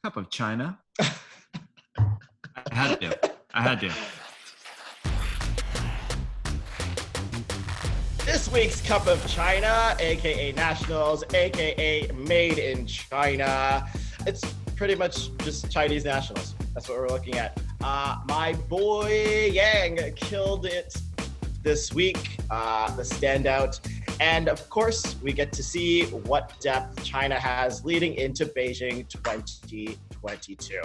Cup of China. I had to. This week's Cup of China, aka Nationals, aka Made in China. It's pretty much just Chinese nationals. That's what we're looking at. My boy Yang killed it this week, the standout. And of course, we get to see what depth China has leading into Beijing 2022.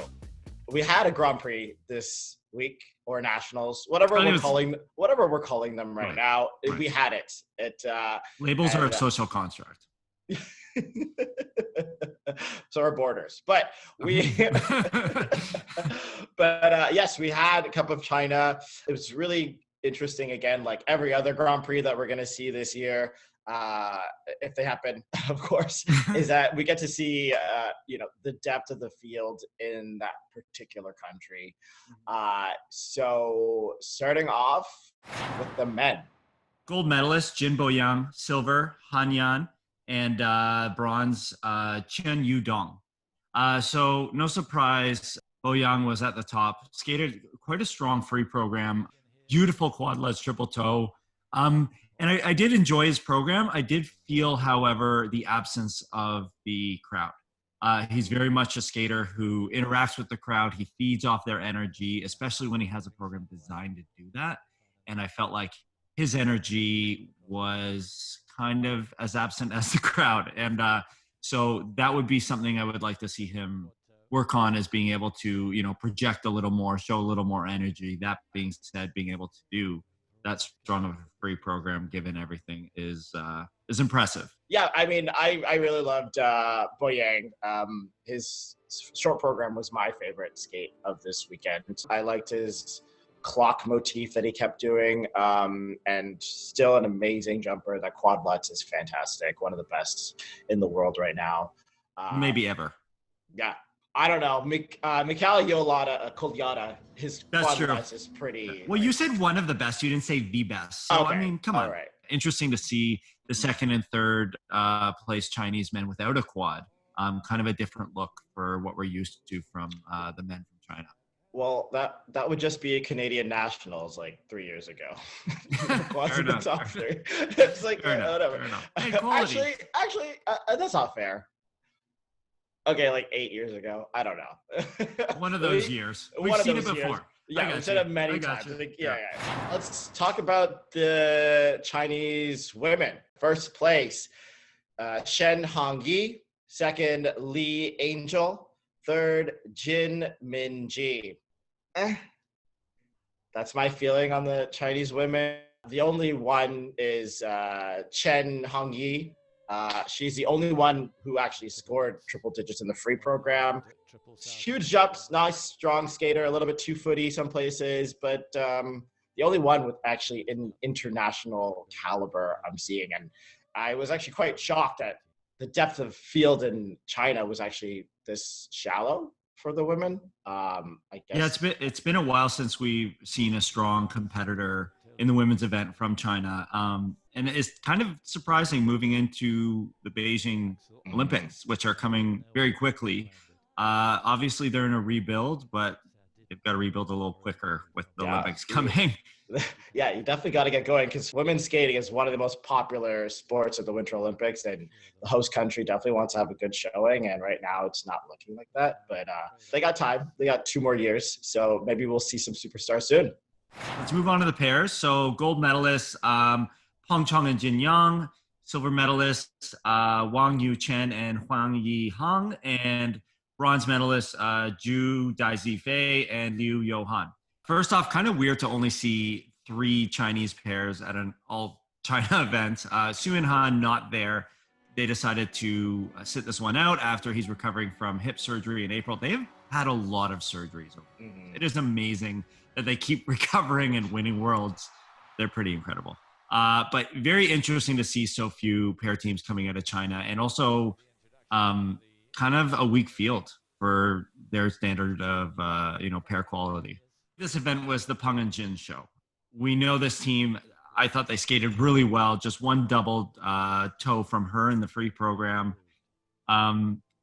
We had a Grand Prix this week, or nationals, whatever we're calling them right now. Right. We had it. Labels are a social construct. So are borders, but yes, we had a Cup of China. It was really interesting. Again, like every other Grand Prix that we're going to see this year, if they happen, of course, is that we get to see, the depth of the field in that particular country. So starting off with the men. Gold medalist, Jin Boyang, silver, Han Yan, and bronze, Chen Hongyi. So no surprise, Boyang was at the top, skated quite a strong free program, beautiful quad leds triple toe. And I did enjoy his program. I did feel, however, the absence of the crowd. He's very much a skater who interacts with the crowd. He feeds off their energy, especially when he has a program designed to do that. And I felt like his energy was kind of as absent as the crowd. And so that would be something I would like to see him work on, is being able to, project a little more, show a little more energy. That being said, being able to do that strong of a free program, given everything, is impressive. Yeah, I mean, I really loved Boyang. His short program was my favorite skate of this weekend. I liked his clock motif that he kept doing, and still an amazing jumper. That quad lutz is fantastic. One of the best in the world right now. Maybe ever. Yeah. I don't know. Mikhail Kolyada, his quad lutz is pretty. Well, you said one of the best. You didn't say the best. So, okay. I mean, come on. Right. Interesting to see the second and third place Chinese men without a quad. Kind of a different look for what we're used to from the men from China. Well, that would just be a Canadian nationals like 3 years ago. Quads in the top three. It's like, whatever. Hey, actually, that's not fair. Okay, like 8 years ago. I don't know. One of those years. We've seen it before. Years. Yeah, we've said it many times. Yeah. Let's talk about the Chinese women. First place, Chen Hongyi. Second, Li Angel. Third, Jin Minji. That's my feeling on the Chinese women. The only one is Chen Hongyi. She's the only one who actually scored triple digits in the free program. Huge jumps, nice, strong skater, a little bit 2-footy some places, but the only one with actually an international caliber I'm seeing. And I was actually quite shocked that the depth of field in China was actually this shallow for the women. I guess. Yeah, it's been a while since we've seen a strong competitor in the women's event from China. And it's kind of surprising moving into the Beijing Olympics, which are coming very quickly. Obviously, they're in a rebuild, but they've got to rebuild a little quicker with the Olympics coming. Yeah, you definitely got to get going, because women's skating is one of the most popular sports at the Winter Olympics, and the host country definitely wants to have a good showing, and right now it's not looking like that. But they got time. They got 2 more years, so maybe we'll see some superstars soon. Let's move on to the pairs. So gold medalists, Peng, Chong, and Jin Yang. Silver medalists, Wang Yu Chen and Huang Yi Hong. And bronze medalists, Zhu Daizifei and Liu Yohan. First off, kind of weird to only see 3 Chinese pairs at an all-China event. Su and Han not there. They decided to sit this one out after he's recovering from hip surgery in April. They've had a lot of surgeries. Mm-hmm. It is amazing that they keep recovering and winning worlds. They're pretty incredible. But very interesting to see so few pair teams coming out of China, and also kind of a weak field for their standard of pair quality. This event was the Peng and Jin show. We know this team. I thought they skated really well. Just one double toe from her in the free program.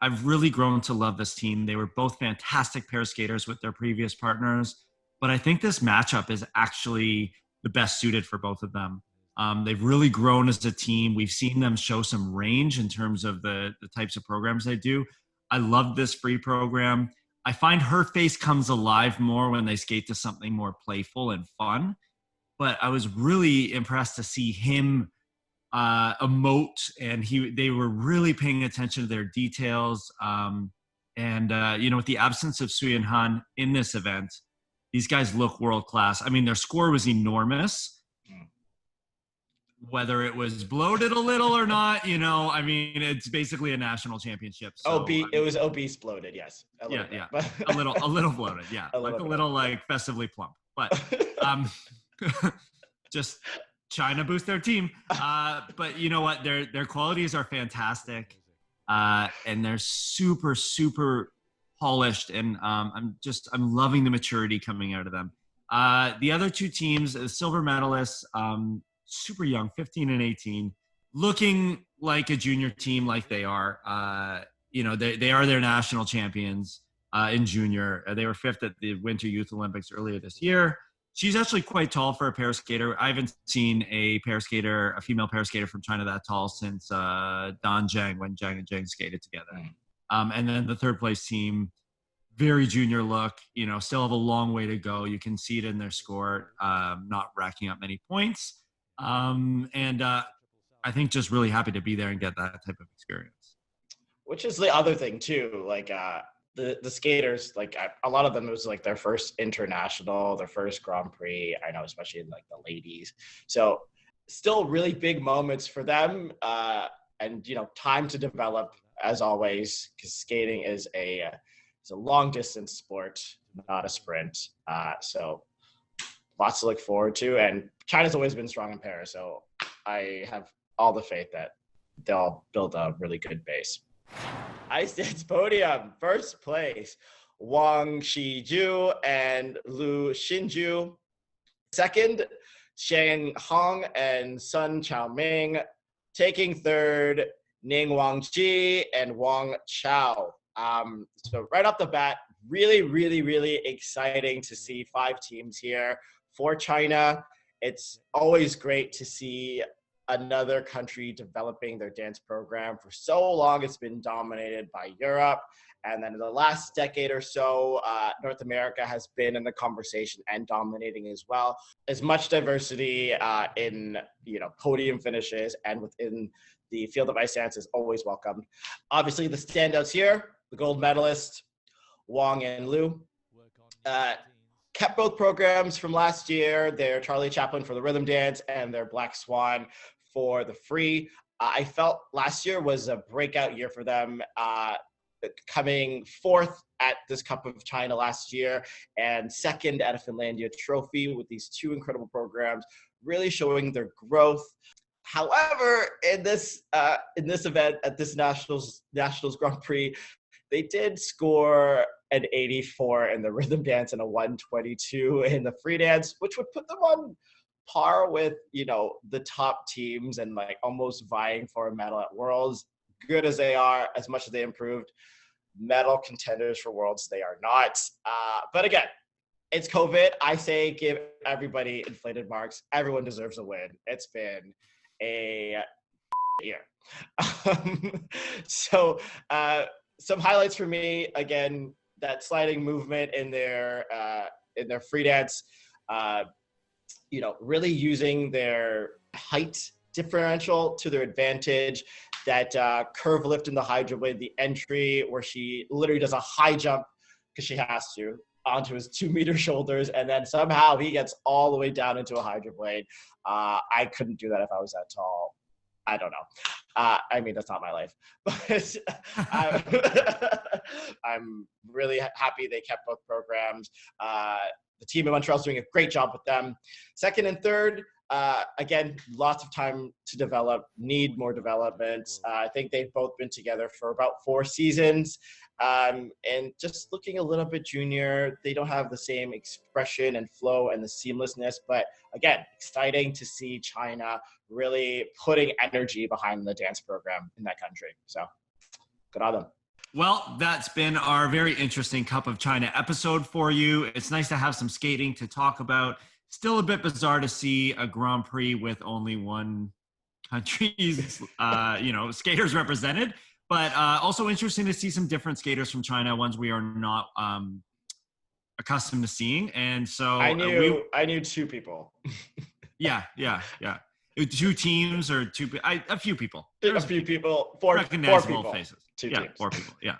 I've really grown to love this team. They were both fantastic pair skaters with their previous partners, but I think this matchup is actually the best suited for both of them. They've really grown as a team. We've seen them show some range in terms of the types of programs they do. I love this free program. I find her face comes alive more when they skate to something more playful and fun. But I was really impressed to see him emote, and they were really paying attention to their details. With the absence of Sui and Han in this event, these guys look world class. I mean, their score was enormous. Whether it was bloated a little or not, I mean, it's basically a national championship. So, it was obese bloated, yes. Yeah. a little bloated, yeah. a little festively plump. But just China boost their team. But you know what? Their qualities are fantastic. And they're super, super polished. And I'm loving the maturity coming out of them. The other two teams, the silver medalists, super young, 15 and 18, looking like a junior team like they are. They are their national champions in junior. They were fifth at the Winter Youth Olympics earlier this year. She's actually quite tall for a pair skater. I haven't seen a female pair skater from China that tall since Dan Zhang, when Zhang and Zhang skated together. And then the third place team, very junior look, still have a long way to go. You can see it in their score, not racking up many points. I think just really happy to be there and get that type of experience. Which is the other thing too, like the skaters, like a lot of them, it was like their first international, their first Grand Prix. I know, especially in like the ladies. So still really big moments for them, and time to develop as always, because skating is a long distance sport, not a sprint. So lots to look forward to, and China's always been strong in Paris, so I have all the faith that they'll build a really good base. Ice dance podium, first place, Wang Shiyue and Lu Xinyu. Second, Chen Hongyi and Sun Chaoming. Taking third, Ning Wangji and Wang Chao. So right off the bat, really, really, really exciting to see 5 teams here for China. It's always great to see another country developing their dance program. For so long, it's been dominated by Europe. And then in the last decade or so, North America has been in the conversation and dominating as well. As much diversity in podium finishes and within the field of ice dance is always welcomed. Obviously, the standouts here, the gold medalists, Wang and Lu, kept both programs from last year. Their Charlie Chaplin for the rhythm dance and their Black Swan for the free. I felt last year was a breakout year for them, coming fourth at this Cup of China last year and second at a Finlandia trophy with these 2 incredible programs, really showing their growth. However, in this event at this Nationals Grand Prix, they did score an 84 in the rhythm dance and a 122 in the free dance, which would put them on par with, the top teams and like almost vying for a medal at Worlds. Good as they are, as much as they improved, medal contenders for Worlds, they are not. But again, it's COVID. I say give everybody inflated marks. Everyone deserves a win. It's been a year. So some highlights for me, again, that sliding movement in their free dance, really using their height differential to their advantage. That curve lift in the Hydra Blade, the entry where she literally does a high jump because she has to onto his 2-meter shoulders, and then somehow he gets all the way down into a Hydra Blade. I couldn't do that if I was that tall. I don't know. I mean, that's not my life. But I'm really happy they kept both programs. The team in Montreal is doing a great job with them. Second and third, again, lots of time to develop, need more development. I think they've both been together for about 4 seasons. And just looking a little bit junior, they don't have the same expression and flow and the seamlessness. But again, exciting to see China really putting energy behind the dance program in that country. So good on them. Well, that's been our very interesting Cup of China episode for you. It's nice to have some skating to talk about. Still a bit bizarre to see a Grand Prix with only one country's, skaters represented, but also interesting to see some different skaters from China, ones we are not accustomed to seeing. And so I knew two people. yeah. Two teams or a few people. A few people, four people. Faces. Two yeah, teams. 4 people. Yeah.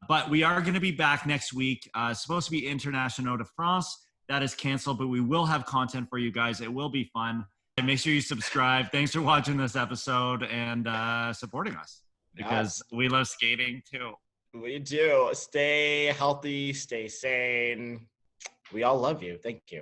But we are going to be back next week. It's supposed to be International de France. That is canceled, but we will have content for you guys. It will be fun. And make sure you subscribe. Thanks for watching this episode and supporting us because we love skating too. We do. Stay healthy, stay sane. We all love you. Thank you.